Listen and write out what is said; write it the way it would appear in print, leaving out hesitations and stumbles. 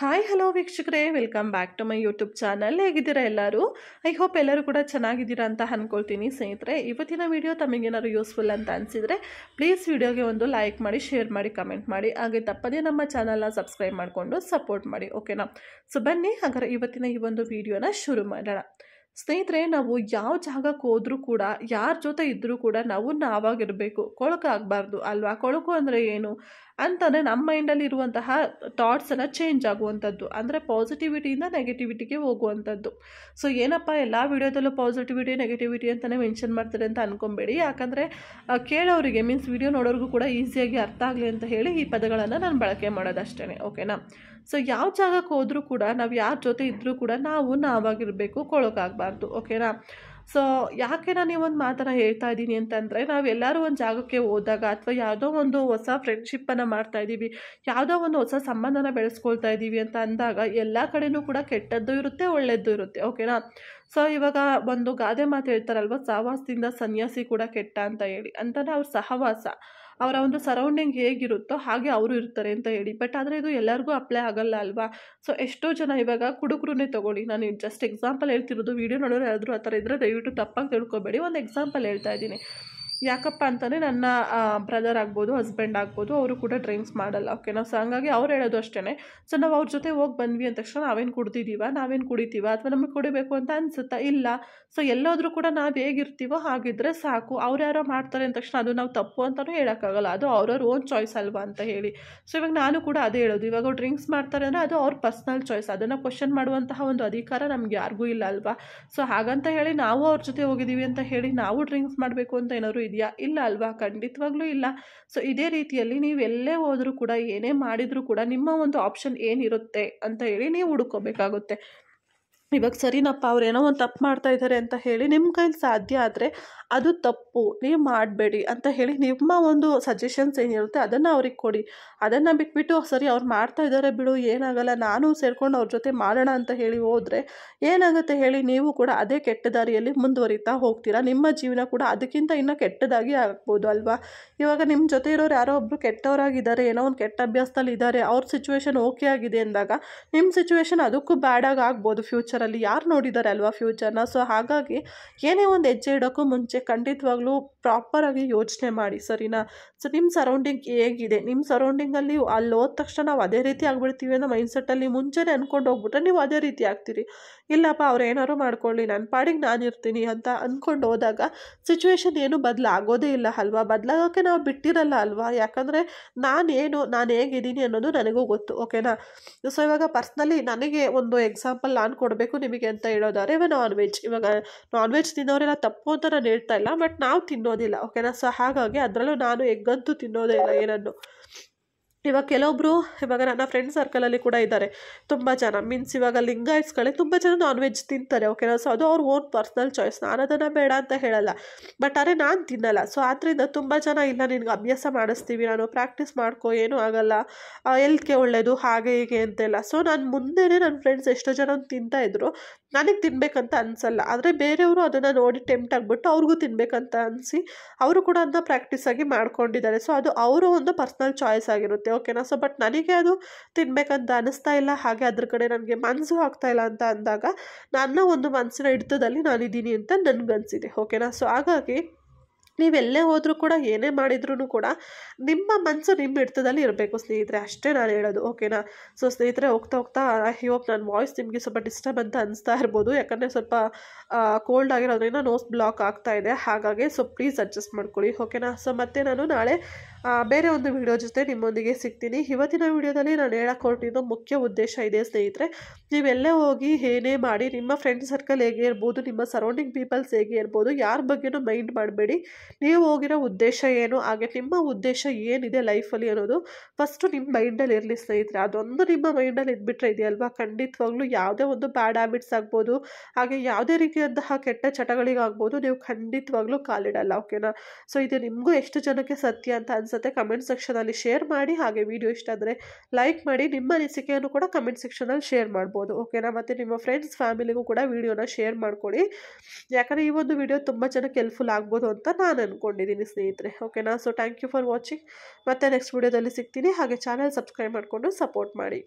Hi hello ವೀಕ್ಷಕರೇ, welcome back to my YouTube channel. ಹೇಗಿದ್ದೀರಾ ಎಲ್ಲರೂ? ಐ ಹೋಪ್ ಎಲ್ಲರೂ ಕೂಡ ಚೆನ್ನಾಗಿದ್ದೀರಾ ಅಂತ ಅಂದ್ಕೊಳ್ತೀನಿ ಸ್ನೇಹಿತರೆ. ಇವತ್ತಿನ ವಿಡಿಯೋ ತಮಗೇನಾದ್ರು ಯೂಸ್ಫುಲ್ ಅಂತ ಅನಿಸಿದರೆ ಪ್ಲೀಸ್ ವಿಡಿಯೋಗೆ ಒಂದು ಲೈಕ್ ಮಾಡಿ, ಶೇರ್ ಮಾಡಿ, ಕಮೆಂಟ್ ಮಾಡಿ, ಹಾಗೆ ತಪ್ಪದೇ ನಮ್ಮ ಚಾನಲ್ನ ಸಬ್ಸ್ಕ್ರೈಬ್ ಮಾಡಿಕೊಂಡು ಸಪೋರ್ಟ್ ಮಾಡಿ, ಓಕೆನಾ? ಸೊ ಬನ್ನಿ ಹಾಗಾದ್ರೆ ಇವತ್ತಿನ ಈ ಒಂದು ವಿಡಿಯೋನ ಶುರು ಮಾಡೋಣ. ಸ್ನೇಹಿತರೆ, ನಾವು ಯಾವ ಜಾಗಕ್ಕೆ ಹೋದ್ರೂ ಕೂಡ, ಯಾರ ಜೊತೆ ಇದ್ದರೂ ಕೂಡ ನಾವು ನಾವಾಗಿರಬೇಕು, ಕೊಳಕಾಗಬಾರ್ದು ಅಲ್ವಾ? ಕೊಳಕು ಅಂದರೆ ಏನು ಅಂತಂದರೆ ನಮ್ಮ ಮೈಂಡಲ್ಲಿ ಇರುವಂತಹ ಥಾಟ್ಸನ್ನು ಚೇಂಜ್ ಆಗುವಂಥದ್ದು, ಅಂದರೆ ಪಾಸಿಟಿವಿಟಿಯಿಂದ ನೆಗೆಟಿವಿಟಿಗೆ ಹೋಗುವಂಥದ್ದು. ಸೊ ಏನಪ್ಪ ಎಲ್ಲ ವಿಡಿಯೋದಲ್ಲೂ ಪಾಸಿಟಿವಿಟಿ ನೆಗೆಟಿವಿಟಿ ಅಂತಲೇ ಮೆನ್ಷನ್ ಮಾಡ್ತಾರೆ ಅಂತ ಅಂದ್ಕೊಬೇಡಿ. ಯಾಕಂದರೆ ಕೇಳೋರಿಗೆ ಮೀನ್ಸ್ ವಿಡಿಯೋ ನೋಡೋರಿಗೂ ಕೂಡ ಈಸಿಯಾಗಿ ಅರ್ಥ ಆಗಲಿ ಅಂತ ಹೇಳಿ ಈ ಪದಗಳನ್ನು ನಾನು ಬಳಕೆ ಮಾಡೋದಷ್ಟೇ, ಓಕೆನಾ? ಸೊ ಯಾವ ಜಾಗಕ್ಕೆ ಹೋದರೂ ಕೂಡ, ನಾವು ಯಾರ ಜೊತೆ ಇದ್ದರೂ ಕೂಡ ನಾವು ನಾವಾಗಿರಬೇಕು, ಕೊಳಕಾಗಬಾರ್ದು, ಓಕೆನಾ? ಸೊ ಯಾಕೆ ನಾನು ಈ ಒಂದು ಮಾತನ್ನು ಹೇಳ್ತಾ ಇದ್ದೀನಿ ಅಂತಂದರೆ, ನಾವೆಲ್ಲರೂ ಒಂದು ಜಾಗಕ್ಕೆ ಹೋದಾಗ ಅಥವಾ ಯಾವುದೋ ಒಂದು ಹೊಸ ಫ್ರೆಂಡ್ಶಿಪ್ಪನ್ನು ಮಾಡ್ತಾ ಇದ್ದೀವಿ, ಯಾವುದೋ ಒಂದು ಹೊಸ ಸಂಬಂಧನ ಬೆಳೆಸ್ಕೊಳ್ತಾ ಇದ್ದೀವಿ ಅಂತ ಅಂದಾಗ ಎಲ್ಲ ಕಡೆಯೂ ಕೂಡ ಕೆಟ್ಟದ್ದು ಇರುತ್ತೆ, ಒಳ್ಳೆಯದು ಇರುತ್ತೆ, ಓಕೆನಾ? ಸೊ ಇವಾಗ ಒಂದು ಗಾದೆ ಮಾತು ಹೇಳ್ತಾರಲ್ವ, ಸಹವಾಸದಿಂದ ಸನ್ಯಾಸಿ ಕೂಡ ಕೆಟ್ಟ ಅಂತ ಹೇಳಿ. ಅಂತಂದರೆ ಅವ್ರ ಸಹವಾಸ, ಅವರ ಒಂದು ಸರೌಂಡಿಂಗ್ ಹೇಗಿರುತ್ತೋ ಹಾಗೆ ಅವರು ಇರ್ತಾರೆ ಅಂತ ಹೇಳಿ. ಬಟ್ ಆದರೆ ಇದು ಎಲ್ಲರಿಗೂ ಅಪ್ಲೈ ಆಗಲ್ಲ ಅಲ್ವಾ? ಸೊ ಎಷ್ಟೋ ಜನ ಇವಾಗ ಕುಡುಕರನ್ನೇ ತೊಗೊಳ್ಳಿ, ನಾನು ಜಸ್ಟ್ ಎಕ್ಸಾಂಪಲ್ ಹೇಳ್ತಿರೋದು. ವೀಡಿಯೋ ನೋಡೋರು ಯಾರಾದರೂ ಆ ಥರ ಇದ್ದರೆ ದಯವಿಟ್ಟು ತಪ್ಪಾಗಿ ತಿಳ್ಕೊಬೇಡಿ. ಒಂದು ಎಕ್ಸಾಂಪಲ್ ಹೇಳ್ತಾ ಇದ್ದೀನಿ. ಯಾಕಪ್ಪ ಅಂತಂದರೆ ನನ್ನ ಬ್ರದರ್ ಆಗ್ಬೋದು, ಹಸ್ಬೆಂಡ್ ಆಗ್ಬೋದು, ಅವರು ಕೂಡ ಡ್ರಿಂಕ್ಸ್ ಮಾಡಲ್ಲ, ಓಕೆನಾ? ಸೊ ಹಂಗಾಗಿ ಅವ್ರು ಹೇಳೋದು ಅಷ್ಟೇ. ಸೊ ನಾವು ಅವ್ರ ಜೊತೆ ಹೋಗಿ ಬಂದ್ವಿ ಅಂದ ತಕ್ಷಣ ನಾವೇನು ಕುಡಿತೀವ ಅಥವಾ ನಮಗೆ ಕುಡಿಬೇಕು ಅಂತ ಅನಿಸುತ್ತಾ? ಇಲ್ಲ. ಸೊ ಎಲ್ಲೋದ್ರೂ ಕೂಡ ನಾವು ಹೇಗಿರ್ತೀವೋ ಹಾಗಿದ್ರೆ ಸಾಕು. ಅವ್ರು ಯಾರೋ ಮಾಡ್ತಾರೆ ಅಂದ ತಕ್ಷಣ ಅದು ನಾವು ತಪ್ಪು ಅಂತಲೂ ಹೇಳೋಕ್ಕಾಗಲ್ಲ, ಅದು ಅವ್ರವ್ರ ಓನ್ ಚಾಯ್ಸ್ ಅಲ್ವಾ ಅಂತ ಹೇಳಿ. ಸೊ ಇವಾಗ ನಾನು ಕೂಡ ಅದೇ ಹೇಳೋದು, ಇವಾಗ ಅವ್ರು ಡ್ರಿಂಕ್ಸ್ ಮಾಡ್ತಾರೆ ಅಂದರೆ ಅದು ಅವ್ರ ಪರ್ಸ್ನಲ್ ಚಾಯ್ಸ್, ಅದನ್ನು ಕ್ವಶನ್ ಮಾಡುವಂತಹ ಒಂದು ಅಧಿಕಾರ ನಮ್ಗೆ ಯಾರಿಗೂ ಇಲ್ಲ ಅಲ್ವಾ? ಸೊ ಹಾಗಂತ ಹೇಳಿ ನಾವು ಅವ್ರ ಜೊತೆ ಹೋಗಿದ್ದೀವಿ ಅಂತ ಹೇಳಿ ನಾವು ಡ್ರಿಂಕ್ಸ್ ಮಾಡಬೇಕು ಅಂತ ಏನಾದ್ರು ಇದೆಯಾ? ಇಲ್ಲ ಅಲ್ವಾ? ಖಂಡಿತವಾಗ್ಲೂ ಇಲ್ಲ. ಸೊ ಇದೇ ರೀತಿಯಲ್ಲಿ ನೀವು ಎಲ್ಲೇ ಹೋದರೂ ಕೂಡ, ಏನೇ ಮಾಡಿದರೂ ಕೂಡ ನಿಮ್ಮ ಒಂದು ಆಪ್ಷನ್ ಏನಿರುತ್ತೆ ಅಂತ ಹೇಳಿ ನೀವು ಹುಡುಕೋಬೇಕಾಗುತ್ತೆ. ಇವಾಗ ಸರಿನಪ್ಪ, ಅವ್ರು ಏನೋ ಒಂದು ತಪ್ಪು ಮಾಡ್ತಾ ಇದ್ದಾರೆ ಅಂತ ಹೇಳಿ ನಿಮ್ಮ ಕೈಲಿ ಸಾಧ್ಯ ಆದರೆ ಅದು ತಪ್ಪು, ನೀವು ಮಾಡಬೇಡಿ ಅಂತ ಹೇಳಿ ನಿಮ್ಮ ಒಂದು ಸಜೆಷನ್ಸ್ ಏನಿರುತ್ತೆ ಅದನ್ನು ಅವ್ರಿಗೆ ಕೊಡಿ. ಅದನ್ನು ಬಿಟ್ಬಿಟ್ಟು ಸರಿ ಅವ್ರು ಮಾಡ್ತಾ ಇದ್ದಾರೆ ಬಿಡು, ಏನಾಗಲ್ಲ, ನಾನು ಸೇರ್ಕೊಂಡು ಅವ್ರ ಜೊತೆ ಮಾಡೋಣ ಅಂತ ಹೇಳಿ ಹೋದರೆ ಏನಾಗುತ್ತೆ ಹೇಳಿ? ನೀವು ಕೂಡ ಅದೇ ಕೆಟ್ಟ ದಾರಿಯಲ್ಲಿ ಮುಂದುವರಿತಾ ಹೋಗ್ತೀರಾ. ನಿಮ್ಮ ಜೀವನ ಕೂಡ ಅದಕ್ಕಿಂತ ಇನ್ನೂ ಕೆಟ್ಟದಾಗಿ ಆಗ್ಬೋದು ಅಲ್ವಾ? ಇವಾಗ ನಿಮ್ಮ ಜೊತೆ ಇರೋರು ಯಾರೋ ಒಬ್ಬರು ಕೆಟ್ಟವರಾಗಿದ್ದಾರೆ, ಏನೋ ಒಂದು ಕೆಟ್ಟ ಅಭ್ಯಾಸದಲ್ಲಿ ಇದ್ದಾರೆ, ಅವ್ರ ಸಿಚುವೇಶನ್ ಓಕೆ ಆಗಿದೆ ಅಂದಾಗ ನಿಮ್ಮ ಸಿಚುವೇಶನ್ ಅದಕ್ಕೂ ಬ್ಯಾಡಾಗಿ ಆಗ್ಬೋದು ಫ್ಯೂಚರಲ್ಲಿ. ಯಾರು ನೋಡಿದ್ದಾರೆ ಅಲ್ವಾ ಫ್ಯೂಚರ್ನ? ಸೊ ಹಾಗಾಗಿ ಏನೇ ಒಂದು ಹೆಜ್ಜೆ ಇಡೋಕ್ಕೂ ಮುಂಚೆ ಖಂಡಿತವಾಗ್ಲೂ ಪ್ರಾಪರಾಗಿ ಯೋಚನೆ ಮಾಡಿ, ಸರಿನಾ? ಸೊ ನಿಮ್ಮ ಸರೌಂಡಿಂಗ್ ಹೇಗಿದೆ, ನಿಮ್ಮ ಸರೌಂಡಿಂಗಲ್ಲಿ ಅಲ್ಲಿ ಹೋದ ತಕ್ಷಣ ನಾವು ಅದೇ ರೀತಿ ಆಗಿಬಿಡ್ತೀವಿ ಅನ್ನೋ ಮೈಂಡ್ಸೆಟ್ಟಲ್ಲಿ ಮುಂಚೆನೇ ಅಂದ್ಕೊಂಡು ಹೋಗ್ಬಿಟ್ರೆ ನೀವು ಅದೇ ರೀತಿ ಆಗ್ತೀರಿ. ಇಲ್ಲಪ್ಪ, ಅವ್ರು ಏನಾರು ಮಾಡ್ಕೊಳ್ಳಿ, ನನ್ನ ಪಾಡಿಗೆ ನಾನು ಇರ್ತೀನಿ ಅಂತ ಅಂದ್ಕೊಂಡು ಹೋದಾಗ ಸಿಚುವೇಶನ್ ಏನು ಬದಲಾಗೋದೇ ಇಲ್ಲ ಅಲ್ವಾ? ಬದಲಾಗೋಕ್ಕೆ ನಾವು ಬಿಟ್ಟಿರಲ್ಲ ಅಲ್ವಾ? ಯಾಕಂದರೆ ನಾನು ಹೇಗಿದ್ದೀನಿ ಅನ್ನೋದು ನನಗೂ ಗೊತ್ತು, ಓಕೆನಾ? ಸೊ ಇವಾಗ ಪರ್ಸ್ನಲಿ ನನಗೆ ಒಂದು ಎಕ್ಸಾಂಪಲ್ ನಾನು ಕೊಡಬೇಕು ನಿಮಗೆ ಅಂತ ಹೇಳೋದಾದ್ರೆ, ಇವಾಗ ನಾನ್ ವೆಜ್ ತಿನ್ನೋರೆಲ್ಲ ತಪ್ಪು ಅಂತ ನಾನು ಹೇಳ್ತಾ ಇಲ್ಲ, ಬಟ್ ನಾವು ತಿನ್ನೋದಿಲ್ಲ, ಓಕೆನಾ? ಸೊ ಹಾಗಾಗಿ ಅದರಲ್ಲೂ ನಾನು ಎಗ್ಗಂತೂ ತಿನ್ನೋದೇ ಇಲ್ಲ ಏನನ್ನು. ಇವಾಗ ಕೆಲವೊಬ್ಬರು, ಇವಾಗ ನನ್ನ ಫ್ರೆಂಡ್ ಸರ್ಕಲಲ್ಲಿ ಕೂಡ ಇದ್ದಾರೆ ತುಂಬ ಜನ, ಮೀನ್ಸ್ ಇವಾಗ ಲಿಂಗಾಯತ್ಸ್ಗಳೇ ತುಂಬ ಜನ ನಾನ್ ವೆಜ್ ತಿಂತಾರೆ, ಓಕೆನಾ? ಸೊ ಅದು ಅವ್ರ ಓನ್ ಪರ್ಸ್ನಲ್ ಚಾಯ್ಸ್, ನಾನು ಅದನ್ನು ಬೇಡ ಅಂತ ಹೇಳಲ್ಲ, ಬಟ್ ಆದರೆ ನಾನು ತಿನ್ನಲ್ಲ. ಸೊ ಆದ್ದರಿಂದ ತುಂಬ ಜನ ಇಲ್ಲ ನಿನಗೆ ಅಭ್ಯಾಸ ಮಾಡಿಸ್ತೀವಿ, ನಾನು ಪ್ರಾಕ್ಟೀಸ್ ಮಾಡ್ಕೋ, ಏನೂ ಆಗಲ್ಲ, ಹೆಲ್ತ್ಗೆ ಒಳ್ಳೆಯದು, ಹಾಗೆ ಹೀಗೆ ಅಂತೆಲ್ಲ. ಸೊ ನಾನು ಮುಂದೆನೇ ನನ್ನ ಫ್ರೆಂಡ್ಸ್ ಎಷ್ಟೋ ಜನ ತಿಂತಾಯಿದ್ರು, ನನಗೆ ತಿನ್ನಬೇಕಂತ ಅನಿಸಲ್ಲ, ಆದರೆ ಬೇರೆಯವರು ಅದನ್ನು ನೋಡಿ ಟೆಂಪ್ಟ್ ಆಗಿಬಿಟ್ಟು ಅವ್ರಿಗೂ ತಿನ್ನಬೇಕಂತ ಅನಿಸಿ ಅವರು ಕೂಡ ಅದನ್ನ ಪ್ರಾಕ್ಟೀಸಾಗಿ ಮಾಡ್ಕೊಂಡಿದ್ದಾರೆ. ಸೊ ಅದು ಅವರು ಒಂದು ಪರ್ಸ್ನಲ್ ಚಾಯ್ಸ್ ಆಗಿರುತ್ತೆ, ಓಕೆನಾ? ಸೊ ಬಟ್ ನನಗೆ ಅದು ತಿನ್ನಬೇಕಂತ ಅನ್ನಿಸ್ತಾ ಇಲ್ಲ, ಹಾಗೆ ಅದ್ರ ಕಡೆ ನನಗೆ ಮನಸ್ಸು ಆಗ್ತಾ ಇಲ್ಲ ಅಂತ ಅಂದಾಗ ನನ್ನ ಒಂದು ಮನಸ್ಸಿನ ಹಿಡಿತದಲ್ಲಿ ನಾನಿದ್ದೀನಿ ಅಂತ ನನಗನ್ಸಿದೆ, ಓಕೆನಾ? ಸೊ ಹಾಗಾಗಿ ನೀವೆಲ್ಲೇ ಹೋದರೂ ಕೂಡ, ಏನೇ ಮಾಡಿದ್ರೂ ಕೂಡ ನಿಮ್ಮ ಮನಸ್ಸು ನಿಮ್ಮ ಹಿಡಿತದಲ್ಲಿ ಇರಬೇಕು ಸ್ನೇಹಿತರೆ, ಅಷ್ಟೇ ನಾನು ಹೇಳೋದು, ಓಕೆನಾ? ಸೊ ಸ್ನೇಹಿತರೆ, ಹೋಗ್ತಾ ಹೋಗ್ತಾ ಐ ಹೋಪ್ ನನ್ನ ವಾಯ್ಸ್ ನಿಮಗೆ ಸ್ವಲ್ಪ ಡಿಸ್ಟರ್ಬ್ ಅಂತ ಅನಿಸ್ತಾ ಇರ್ಬೋದು, ಯಾಕಂದರೆ ಸ್ವಲ್ಪ ಕೋಲ್ಡ್ ಆಗಿರೋದ್ರಿಂದ ನೋಸ್ ಬ್ಲಾಕ್ ಆಗ್ತಾ ಇದೆ, ಹಾಗಾಗಿ ಸೊ ಪ್ಲೀಸ್ ಅಡ್ಜಸ್ಟ್ ಮಾಡ್ಕೊಳ್ಳಿ, ಓಕೆನಾ? ಸೊ ಮತ್ತೆ ನಾನು ನಾಳೆ ಬೇರೆ ಒಂದು ವಿಡಿಯೋ ಜೊತೆ ನಿಮ್ಮೊಂದಿಗೆ ಸಿಗ್ತೀನಿ. ಇವತ್ತಿನ ವಿಡಿಯೋದಲ್ಲಿ ನಾನು ಹೇಳಕ್ಕೆ ಹೊರಟಿದ್ದು ಮುಖ್ಯ ಉದ್ದೇಶ ಇದೆ ಸ್ನೇಹಿತರೆ, ನೀವೆಲ್ಲೇ ಹೋಗಿ ಏನೇ ಮಾಡಿ ನಿಮ್ಮ ಫ್ರೆಂಡ್ ಸರ್ಕಲ್ ಹೇಗೆ ಇರ್ಬೋದು, ನಿಮ್ಮ ಸರೌಂಡಿಂಗ್ ಪೀಪಲ್ಸ್ ಹೇಗೆ ಇರ್ಬೋದು, ಯಾರ ಬಗ್ಗೆನೂ ಮೈಂಡ್ ಮಾಡಬೇಡಿ. ನೀವು ಹೋಗಿರೋ ಉದ್ದೇಶ ಏನು, ಹಾಗೆ ನಿಮ್ಮ ಉದ್ದೇಶ ಏನಿದೆ ಲೈಫಲ್ಲಿ ಅನ್ನೋದು ಫಸ್ಟು ನಿಮ್ಮ ಮೈಂಡಲ್ಲಿ ಇರಲಿ ಸ್ನೇಹಿತರೆ. ಅದೊಂದು ನಿಮ್ಮ ಮೈಂಡಲ್ಲಿ ಇದ್ಬಿಟ್ರೆ ಇದೆಯಲ್ವಾ, ಖಂಡಿತವಾಗ್ಲೂ ಯಾವುದೇ ಒಂದು ಬ್ಯಾಡ್ ಹ್ಯಾಬಿಟ್ಸ್ ಆಗ್ಬೋದು, ಹಾಗೆ ಯಾವುದೇ ರೀತಿಯಾದಂತಹ ಕೆಟ್ಟ ಚಟಗಳಿಗಾಗ್ಬೋದು, ನೀವು ಖಂಡಿತವಾಗ್ಲೂ ಕಾಲಿಡಲ್ಲ, ಓಕೆನಾ? ಸೊ ಇದು ನಿಮಗೂ ಎಷ್ಟು ಜನಕ್ಕೆ ಸತ್ಯ ಅಂತ ಅನಿಸುತ್ತೆ ಕಮೆಂಟ್ ಸೆಕ್ಷನಲ್ಲಿ ಶೇರ್ ಮಾಡಿ, ಹಾಗೆ ವಿಡಿಯೋ ಇಷ್ಟ ಆದರೆ ಲೈಕ್ ಮಾಡಿ, ನಿಮ್ಮ ಅನಿಸಿಕೆಯನ್ನು ಕೂಡ ಕಮೆಂಟ್ ಸೆಕ್ಷನಲ್ಲಿ ಶೇರ್ ಮಾಡ್ಬೋದು, ಓಕೆನಾ? ಮತ್ತು ನಿಮ್ಮ ಫ್ರೆಂಡ್ಸ್ ಫ್ಯಾಮಿಲಿಗೂ ಕೂಡ ವಿಡಿಯೋನ ಶೇರ್ ಮಾಡ್ಕೊಳ್ಳಿ, ಯಾಕಂದರೆ ಈ ಒಂದು ವಿಡಿಯೋ ತುಂಬ ಜನಕ್ಕೆ ಹೆಲ್ಪ್ಫುಲ್ ಆಗ್ಬೋದು ಅಂತ ನಾನು ಅಂದ್ಕೊಂಡಿದ್ದೀನಿ ಸ್ನೇಹಿತರೆ, ಓಕೆನಾ? So thank you for watching. ಮತ್ತೆ ನೆಕ್ಸ್ಟ್ ವಿಡಿಯೋದಲ್ಲಿ ಸಿಗ್ತೀನಿ, ಹಾಗೆ ಚಾನಲ್ ಸಬ್ಸ್ಕ್ರೈಬ್ ಮಾಡಿಕೊಂಡು ಸಪೋರ್ಟ್ ಮಾಡಿ.